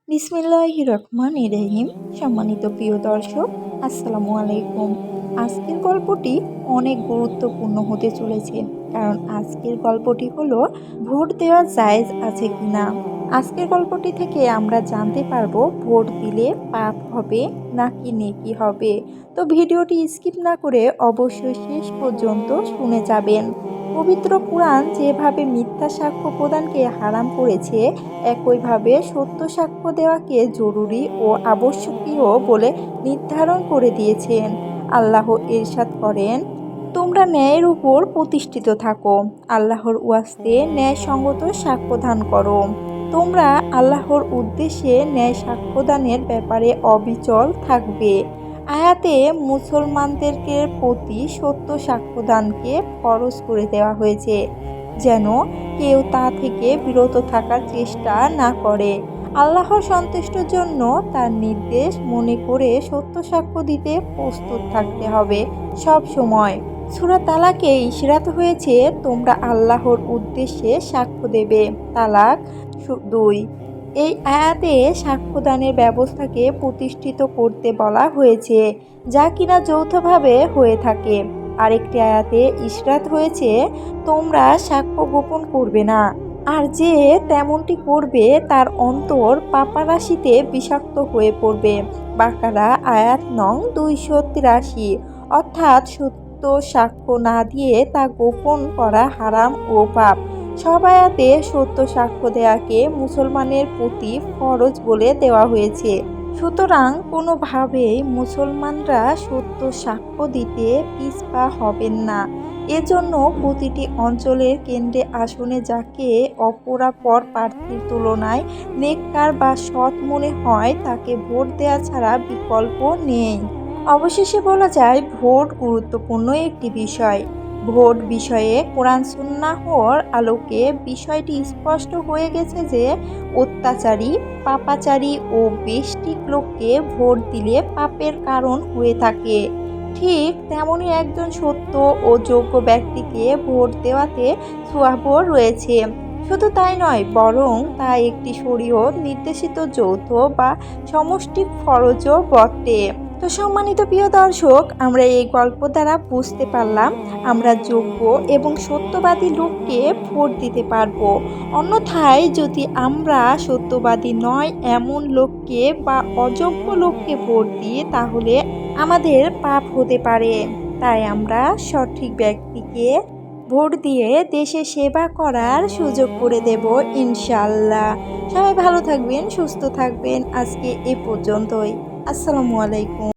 বিসমিল্লাহির রহমানির রহিম। সম্মানিত প্রিয় দর্শক, আসসালামু আলাইকুম। আজকের গল্পটি অনেক গুরুত্বপূর্ণ হতে চলেছে, কারণ আজকের গল্পটি হলো ভোট দেওয়া জায়েজ আছে কিনা। আজকের গল্পটি থেকে আমরা জানতে পারবো ভোট দিলে পাপ হবে নাকি নেকি হবে। তো ভিডিওটি স্কিপ না করে অবশ্যই শেষ পর্যন্ত শুনে যাবেন। পবিত্র কোরআন যেভাবে মিথ্যা সাক্ষ্য প্রদানকে হারাম করেছে, একইভাবে সত্য সাক্ষ্য দেওয়াকে জরুরি ও আবশ্যকীয় বলে নির্ধারণ করে দিয়েছেন। আল্লাহ ইরশাদ করেন, তোমরা ন্যায়ের উপর প্রতিষ্ঠিত থাকো, আল্লাহর ওয়াস্তে ন্যায়সঙ্গত সাক্ষ্যদান করো। তোমরা আল্লাহর উদ্দেশ্যে ন্যায় সাক্ষ্যদানের ব্যাপারে অবিচল থাকবে। আয়াতে মুসলমানদেরকে প্রতি সত্য সাক্ষ্যদানকে ফরজ করে দেওয়া হয়েছে, যেন কেউ তা থেকে বিরত থাকার চেষ্টা না করে। আল্লাহর সন্তুষ্টির জন্য তার নির্দেশ মনে করে সত্য সাক্ষ্য দিতে প্রস্তুত থাকতে হবে সব সময়। সূরা তালাকে ইশরাত হয়েছে, তোমরা আল্লাহর উদ্দেশ্যে সাক্ষ্য দেবে। তালাক 2। এই আয়াতে সাক্ষ্যদানের ব্যবস্থাকে প্রতিষ্ঠিত করতে বলা হয়েছে, যা কিনা যৌথভাবে হয়ে থাকে। আরেকটি আয়াতে ইশরাত হয়েছে, তোমরা সাক্ষ্য গোপন করবে না, আর যে তেমনটি করবে তার অন্তর পাপারাশিতে বিষাক্ত হয়ে পড়বে। বাকারা আয়াত নং 283। অর্থাৎ সত্য সাক্ষ্য না দিয়ে তা গোপন করা হারাম ও পাপ। সব আয়াতে সত্য সাক্ষ্য দেওয়াকে মুসলমানের প্রতি ফরজ বলে দেওয়া হয়েছে। সুতরাং কোনোভাবেই মুসলমানরা সত্য সাক্ষ্য দিতে পিছপা হবেন না। এজন্য প্রতিটি অঞ্চলের কেন্দ্রে আসনে যাকে অপরাপর প্রার্থীর তুলনায় নেককার বা সৎ মনে হয় তাকে ভোট দেওয়া ছাড়া বিকল্প নেই। অবশেষে বলা যায়, ভোট গুরুত্বপূর্ণ একটি বিষয়। ভোট বিষয়ে কোরআন সুন্নাহর আলোকে বিষয়টি স্পষ্ট হয়ে গেছে যে অত্যাচারী, পাপাচারী ও বেশ্টিক লোককে ভোট দিলে পাপের কারণ হয়ে থাকে। ঠিক তেমনি একজন সত্য ও যোগ্য ব্যক্তিকে ভোট দেওয়াতে সওয়াবও রয়েছে। শুধু তাই নয়, বরং তা একটি শরীয়ত নির্দেশিত যৌথ বা সমষ্টিক ফরজও বটে। তো সম্মানিত প্রিয় দর্শক, আমরা এই গল্প দ্বারা বুঝতে পারলাম আমরা যোগ্য এবং সত্যবাদী লোককে ভোট দিতে পারবো। অন্যথায় যদি আমরা সত্যবাদী নয় এমন লোককে বা অযোগ্য লোককে ভোট দিই, তাহলে আমাদের পাপ হতে পারে। তাই আমরা সঠিক ব্যক্তিকে ভোট দিয়ে দেশে সেবা করার সুযোগ করে দেব ইনশাআল্লাহ। সবাই ভালো থাকবেন, সুস্থ থাকবেন। আজকে এ পর্যন্তই। আসসালামু আলাইকুম।